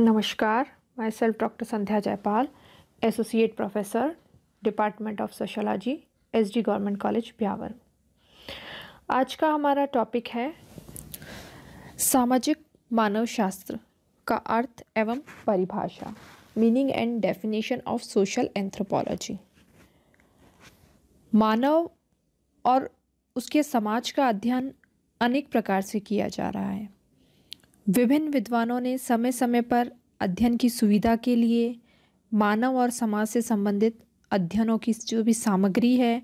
नमस्कार, my self doctor Sandhya Jaipal, associate professor, department of sociology, SD government college Beawar. आज का हमारा टॉपिक है सामाजिक मानवशास्त्र का अर्थ एवं परिभाषा, meaning and definition of social anthropology. मानव और उसके समाज का अध्ययन अनेक प्रकार से किया जा रहा है। विभिन्न विद्वानों ने समय समय पर अध्ययन की सुविधा के लिए मानव और समाज से संबंधित अध्ययनों की जो भी सामग्री है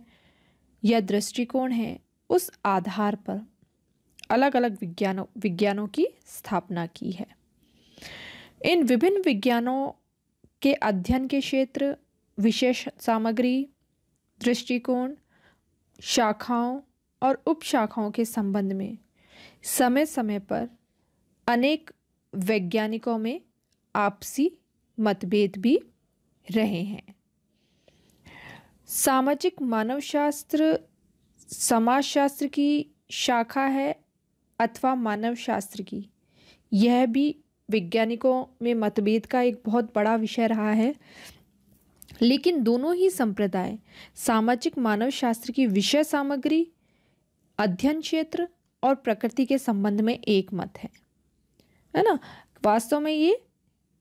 या दृष्टिकोण है, उस आधार पर अलग अलग विज्ञानों की स्थापना की है। इन विभिन्न विज्ञानों के अध्ययन के क्षेत्र, विशेष सामग्री, दृष्टिकोण, शाखाओं और उपशाखाओं के संबंध में समय समय पर अनेक वैज्ञानिकों में आपसी मतभेद भी रहे हैं। सामाजिक मानवशास्त्र समाजशास्त्र की शाखा है अथवा मानवशास्त्र की, यह भी वैज्ञानिकों में मतभेद का एक बहुत बड़ा विषय रहा है। लेकिन दोनों ही संप्रदाय सामाजिक मानवशास्त्र की विषय सामग्री, अध्ययन क्षेत्र और प्रकृति के संबंध में एक मत है ना। वास्तव में ये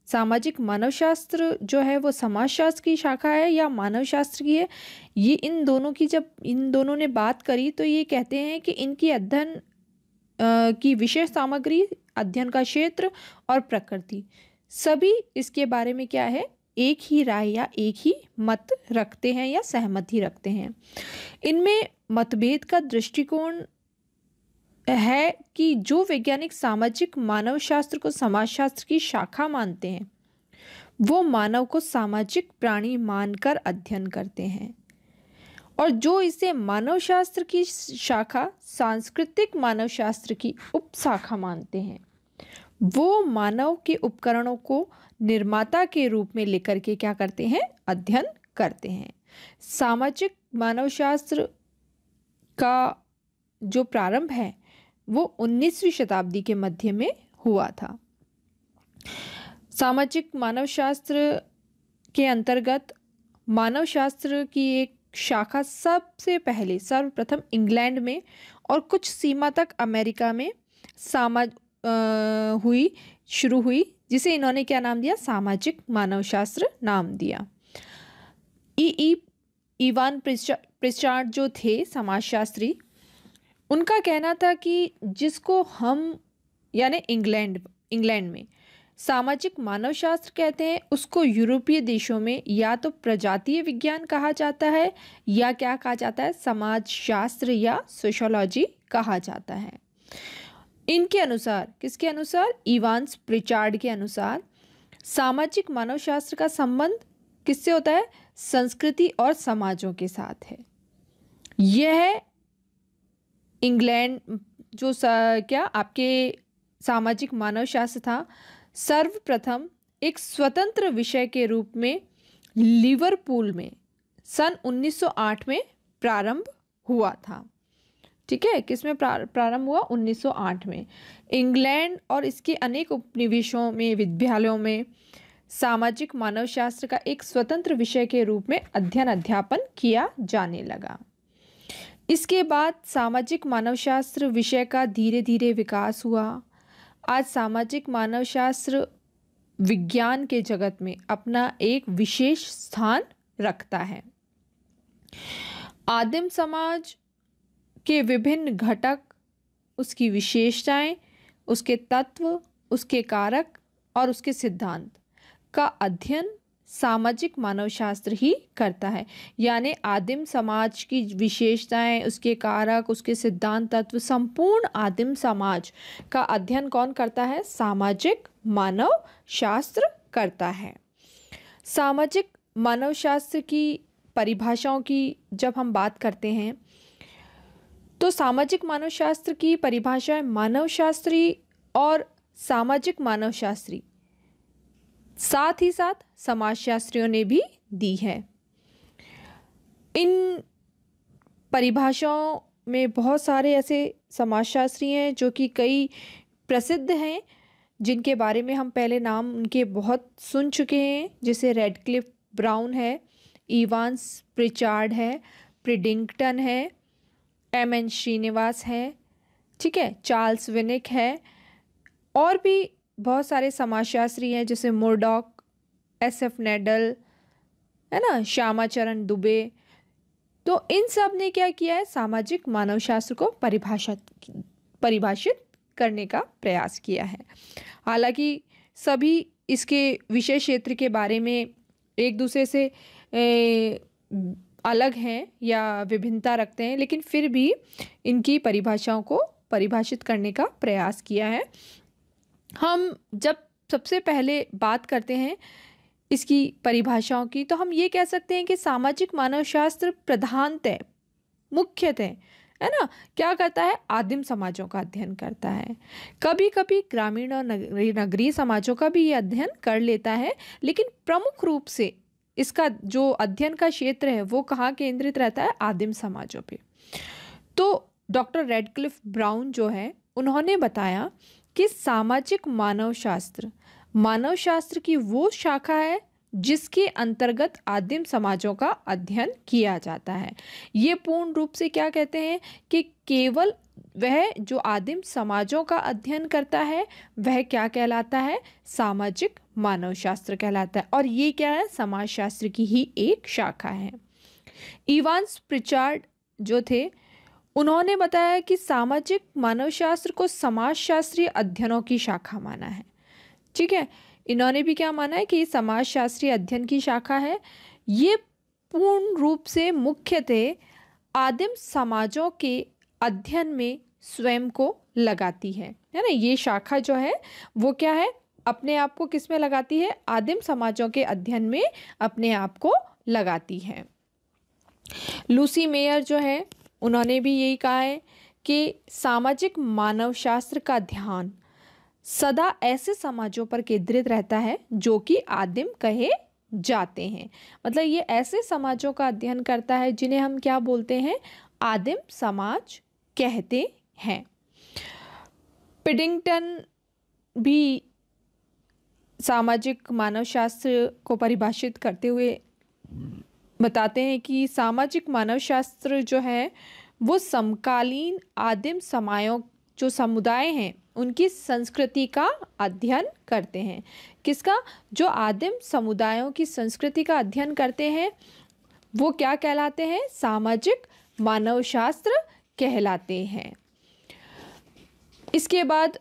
सामाजिक मानवशास्त्र जो है वो समाजशास्त्र की शाखा है या मानवशास्त्र की है, ये इन दोनों की जब इन दोनों ने बात करी तो ये कहते हैं कि इनकी अध्ययन की विशेष सामग्री, अध्ययन का क्षेत्र और प्रकृति, सभी इसके बारे में क्या है, एक ही राय या एक ही मत रखते हैं या सहमति रखते हैं। इनमें मतभेद का दृष्टिकोण है कि जो वैज्ञानिक सामाजिक मानवशास्त्र को समाजशास्त्र की शाखा मानते हैं, वो मानव को सामाजिक प्राणी मानकर अध्ययन करते हैं, और जो इसे मानवशास्त्र की शाखा सांस्कृतिक मानवशास्त्र की उपशाखा मानते हैं, वो मानव के उपकरणों को निर्माता के रूप में लेकर के क्या करते हैं, अध्ययन करते हैं। सामाजिक मानवशास्त्र का जो प्रारंभ है वो 19वीं शताब्दी के मध्य में हुआ था। सामाजिक मानवशास्त्र के अंतर्गत मानवशास्त्र की एक शाखा सबसे पहले सर्वप्रथम इंग्लैंड में और कुछ सीमा तक अमेरिका में शुरू हुई, जिसे इन्होंने क्या नाम दिया, सामाजिक मानवशास्त्र नाम दिया। इवान प्रिचार्ड जो थे समाजशास्त्री, उनका कहना था कि जिसको हम यानी इंग्लैंड में सामाजिक मानवशास्त्र कहते हैं, उसको यूरोपीय देशों में या तो प्रजातीय विज्ञान कहा जाता है या क्या कहा जाता है, समाजशास्त्र या सोशियोलॉजी कहा जाता है। इनके अनुसार, किसके अनुसार, इवान्स प्रिचार्ड के अनुसार, सामाजिक मानवशास्त्र का संबंध किससे होता है, संस्कृति और समाजों के साथ है। यह इंग्लैंड जो क्या आपके सामाजिक मानवशास्त्र था, सर्वप्रथम एक स्वतंत्र विषय के रूप में लिवरपूल में सन 1908 में प्रारंभ हुआ था। ठीक है, किसमें प्रारंभ हुआ, 1908 में। इंग्लैंड और इसके अनेक उपनिवेशों में, विद्यालयों में सामाजिक मानवशास्त्र का एक स्वतंत्र विषय के रूप में अध्ययन अध्यापन किया जाने लगा। इसके बाद सामाजिक मानवशास्त्र विषय का धीरे धीरे विकास हुआ। आज सामाजिक मानवशास्त्र विज्ञान के जगत में अपना एक विशेष स्थान रखता है। आदिम समाज के विभिन्न घटक, उसकी विशेषताएं, उसके तत्व, उसके कारक और उसके सिद्धांत का अध्ययन सामाजिक मानवशास्त्र ही करता है। यानी आदिम समाज की विशेषताएं, उसके कारक, उसके सिद्धांत, तत्व, संपूर्ण आदिम समाज का अध्ययन कौन करता है, सामाजिक मानवशास्त्र करता है। सामाजिक मानवशास्त्र की परिभाषाओं की जब हम बात करते हैं तो सामाजिक मानवशास्त्र की परिभाषा मानवशास्त्री और सामाजिक मानवशास्त्री, साथ ही साथ समाजशास्त्रियों ने भी दी है। इन परिभाषाओं में बहुत सारे ऐसे समाजशास्त्री हैं जो कि कई प्रसिद्ध हैं, जिनके बारे में हम पहले नाम उनके बहुत सुन चुके हैं, जैसे रेडक्लिफ ब्राउन है, इवांस प्रिचार्ड है, प्रिडिंगटन है, एम श्रीनिवास है, ठीक है, चार्ल्स विनिक है, और भी बहुत सारे समाजशास्त्री हैं जैसे मुर्डॉक, SF नेडल, है ना, श्यामाचरण दुबे। तो इन सब ने क्या किया है, सामाजिक मानवशास्त्र को परिभाषित करने का प्रयास किया है। हालांकि सभी इसके विषय क्षेत्र के बारे में एक दूसरे से अलग हैं या विभिन्नता रखते हैं, लेकिन फिर भी इनकी परिभाषाओं को परिभाषित करने का प्रयास किया है। हम जब सबसे पहले बात करते हैं इसकी परिभाषाओं की, तो हम ये कह सकते हैं कि सामाजिक मानवशास्त्र प्रधानतः, मुख्यतः, है ना, क्या करता है, आदिम समाजों का अध्ययन करता है। कभी कभी ग्रामीण और नगरीय समाजों का भी ये अध्ययन कर लेता है, लेकिन प्रमुख रूप से इसका जो अध्ययन का क्षेत्र है वो कहाँ केंद्रित रहता है, आदिम समाजों पे। तो डॉक्टर रेडक्लिफ ब्राउन जो है, उन्होंने बताया कि सामाजिक मानवशास्त्र की वो शाखा है जिसके अंतर्गत आदिम समाजों का अध्ययन किया जाता है। ये पूर्ण रूप से क्या कहते हैं कि केवल वह जो आदिम समाजों का अध्ययन करता है वह क्या कहलाता है, सामाजिक मानवशास्त्र कहलाता है, और ये क्या है, समाजशास्त्र की ही एक शाखा है। इवांस प्रिचार्ड जो थे, उन्होंने बताया कि सामाजिक मानवशास्त्र को समाजशास्त्रीय अध्ययनों की शाखा माना है। ठीक है, इन्होंने भी क्या माना है कि समाजशास्त्रीय अध्ययन की शाखा है। ये पूर्ण रूप से मुख्यतः आदिम समाजों के अध्ययन में स्वयं को लगाती है ना। ये शाखा जो है वो क्या है, अपने आप को किस में लगाती है, आदिम समाजों के अध्ययन में अपने आप को लगाती है। लूसी मेयर जो है, उन्होंने भी यही कहा है कि सामाजिक मानवशास्त्र का ध्यान सदा ऐसे समाजों पर केंद्रित रहता है जो कि आदिम कहे जाते हैं। मतलब ये ऐसे समाजों का अध्ययन करता है जिन्हें हम क्या बोलते हैं, आदिम समाज कहते हैं। पिडिंगटन भी सामाजिक मानवशास्त्र को परिभाषित करते हुए बताते हैं कि सामाजिक मानवशास्त्र जो है वो समकालीन आदिम जो समुदाय हैं उनकी संस्कृति का अध्ययन करते हैं। किसका, जो आदिम समुदायों की संस्कृति का अध्ययन करते हैं वो क्या कहलाते हैं, सामाजिक मानवशास्त्र कहलाते हैं। इसके बाद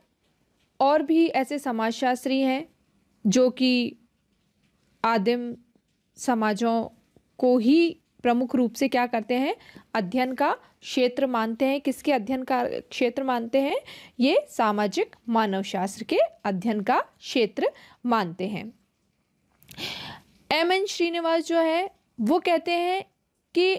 और भी ऐसे समाजशास्त्री हैं जो कि आदिम समाजों को ही प्रमुख रूप से क्या करते हैं, अध्ययन का क्षेत्र मानते हैं। किसके अध्ययन का क्षेत्र मानते हैं, ये सामाजिक मानवशास्त्र के अध्ययन का क्षेत्र मानते हैं। एम श्रीनिवास जो है वो कहते हैं कि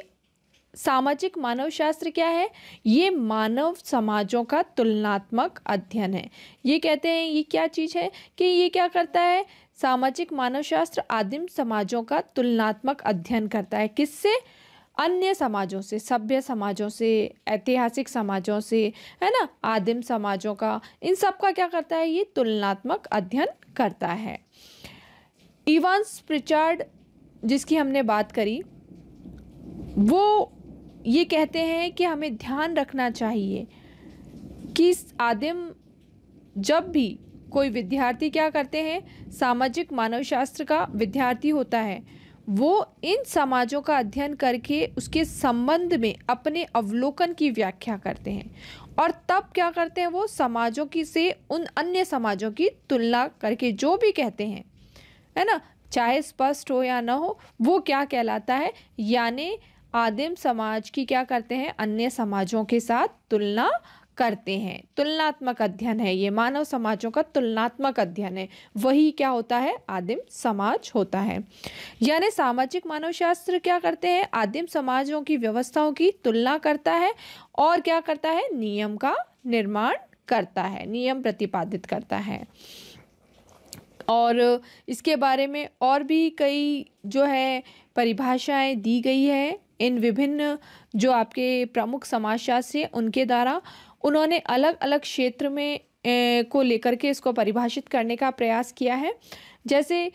सामाजिक मानवशास्त्र क्या है, ये मानव समाजों का तुलनात्मक अध्ययन है। ये कहते हैं ये क्या चीज़ है कि ये क्या करता है, सामाजिक मानवशास्त्र आदिम समाजों का तुलनात्मक अध्ययन करता है। किससे, अन्य समाजों से, सभ्य समाजों से, ऐतिहासिक समाजों से, है ना, आदिम समाजों का, इन सब का क्या करता है, ये तुलनात्मक अध्ययन करता है। इवांस प्रिचार्ड जिसकी हमने बात करी, वो ये कहते हैं कि हमें ध्यान रखना चाहिए कि आदिम, जब भी कोई विद्यार्थी क्या करते हैं, सामाजिक मानवशास्त्र का विद्यार्थी होता है, वो इन समाजों का अध्ययन करके उसके संबंध में अपने अवलोकन की व्याख्या करते हैं, और तब क्या करते हैं, वो समाजों की से उन अन्य समाजों की तुलना करके जो भी कहते हैं, है ना, चाहे स्पष्ट हो या ना हो, वो क्या कहलाता है, यानी आदिम समाज की क्या करते हैं, अन्य समाजों के साथ तुलना करते हैं। तुलनात्मक अध्ययन है ये, मानव समाजों का तुलनात्मक अध्ययन है, वही क्या होता है, आदिम समाज होता है। यानी सामाजिक मानवशास्त्र क्या करते हैं, आदिम समाजों की व्यवस्थाओं की तुलना करता है और क्या करता है, नियम का निर्माण करता है, नियम प्रतिपादित करता है। और इसके बारे में और भी कई जो है परिभाषाएं दी गई है इन विभिन्न जो आपके प्रमुख समाजशास्त्री उनके द्वारा। उन्होंने अलग अलग क्षेत्र में को लेकर के इसको परिभाषित करने का प्रयास किया है। जैसे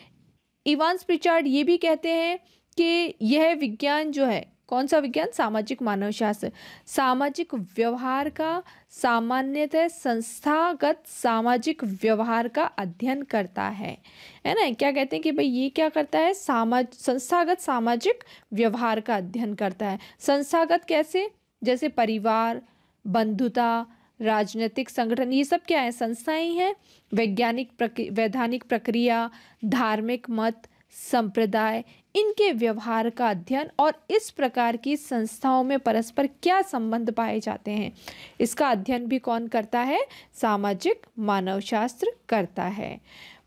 इवांस प्रिचार्ड ये भी कहते हैं कि यह विज्ञान जो है, कौन सा विज्ञान, सामाजिक मानवशास्त्र, सामाजिक व्यवहार का सामान्यतः संस्थागत सामाजिक व्यवहार का अध्ययन करता है ना। क्या कहते हैं कि भाई ये क्या करता है, संस्थागत सामाजिक व्यवहार का अध्ययन करता है। संस्थागत कैसे, जैसे परिवार, बंधुता, राजनीतिक संगठन, ये सब क्या है, संस्थाएं ही हैं। वैधानिक प्रक्रिया, धार्मिक मत, संप्रदाय, इनके व्यवहार का अध्ययन और इस प्रकार की संस्थाओं में परस्पर क्या संबंध पाए जाते हैं, इसका अध्ययन भी कौन करता है, सामाजिक मानवशास्त्र करता है।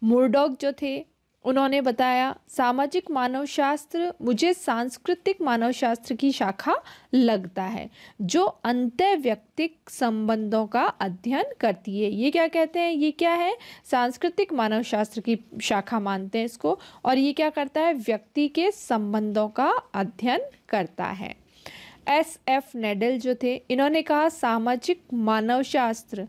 मुरडॉक जो थे उन्होंने बताया, सामाजिक मानवशास्त्र मुझे सांस्कृतिक मानवशास्त्र की शाखा लगता है जो अंतर्वैयक्तिक संबंधों का अध्ययन करती है। ये क्या कहते हैं, ये क्या है, सांस्कृतिक मानवशास्त्र की शाखा मानते हैं इसको, और ये क्या करता है, व्यक्ति के संबंधों का अध्ययन करता है। SF नेडल जो थे इन्होंने कहा, सामाजिक मानवशास्त्र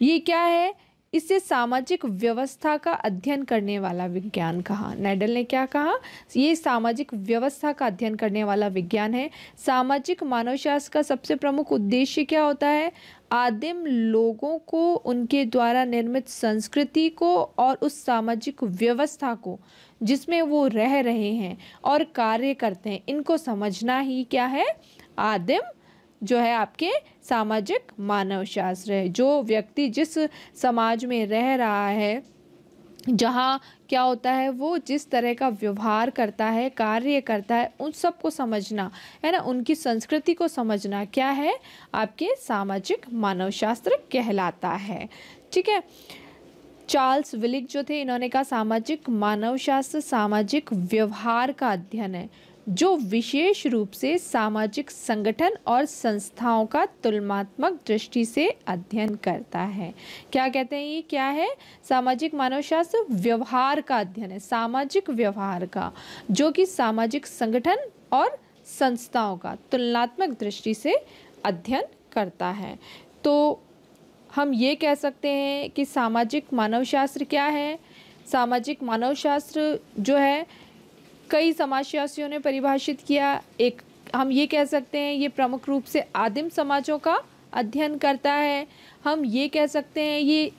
ये क्या है, इसे सामाजिक व्यवस्था का अध्ययन करने वाला विज्ञान कहा। नेडल ने क्या कहा, ये सामाजिक व्यवस्था का अध्ययन करने वाला विज्ञान है। सामाजिक मानवशास्त्र का सबसे प्रमुख उद्देश्य क्या होता है, आदिम लोगों को उनके द्वारा निर्मित संस्कृति को और उस सामाजिक व्यवस्था को जिसमें वो रह रहे हैं और कार्य करते हैं, इनको समझना ही क्या है, आदिम जो है आपके सामाजिक मानवशास्त्र है। जो व्यक्ति जिस समाज में रह रहा है, जहाँ क्या होता है, वो जिस तरह का व्यवहार करता है, कार्य करता है, उन सब को समझना है ना, उनकी संस्कृति को समझना क्या है, आपके सामाजिक मानवशास्त्र कहलाता है। ठीक है। चार्ल्स विलिक जो थे इन्होंने कहा, सामाजिक मानवशास्त्र सामाजिक व्यवहार का अध्ययन है जो विशेष रूप से सामाजिक संगठन और संस्थाओं का तुलनात्मक दृष्टि से अध्ययन करता है। क्या कहते हैं, ये क्या है, सामाजिक मानवशास्त्र व्यवहार का अध्ययन है, सामाजिक व्यवहार का, जो कि सामाजिक संगठन और संस्थाओं का तुलनात्मक दृष्टि से अध्ययन करता है। तो हम ये कह सकते हैं कि सामाजिक मानवशास्त्र क्या है, सामाजिक मानवशास्त्र जो है कई समाजशास्त्रियों ने परिभाषित किया। एक हम ये कह सकते हैं ये प्रमुख रूप से आदिम समाजों का अध्ययन करता है। हम ये कह सकते हैं ये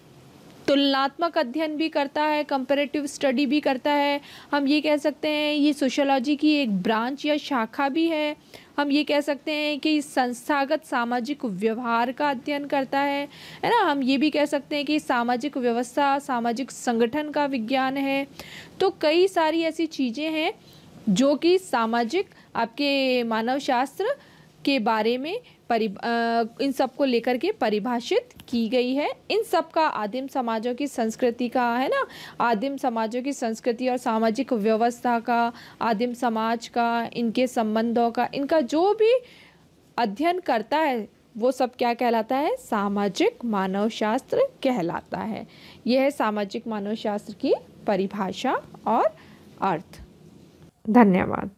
तुलनात्मक अध्ययन भी करता है, कंपैरेटिव स्टडी भी करता है। हम ये कह सकते हैं ये सोशियोलॉजी की एक ब्रांच या शाखा भी है। हम ये कह सकते हैं कि संस्थागत सामाजिक व्यवहार का अध्ययन करता है ना। हम ये भी कह सकते हैं कि सामाजिक व्यवस्था सामाजिक संगठन का विज्ञान है। तो कई सारी ऐसी चीज़ें हैं जो कि सामाजिक आपके मानवशास्त्र के बारे में इन सब को लेकर के परिभाषित की गई है। इन सब का आदिम समाजों की संस्कृति का है ना, आदिम समाजों की संस्कृति और सामाजिक व्यवस्था का, आदिम समाज का, इनके संबंधों का, इनका जो भी अध्ययन करता है वो सब क्या कहलाता है, सामाजिक मानवशास्त्र कहलाता है। यह है सामाजिक मानवशास्त्र की परिभाषा और अर्थ। धन्यवाद।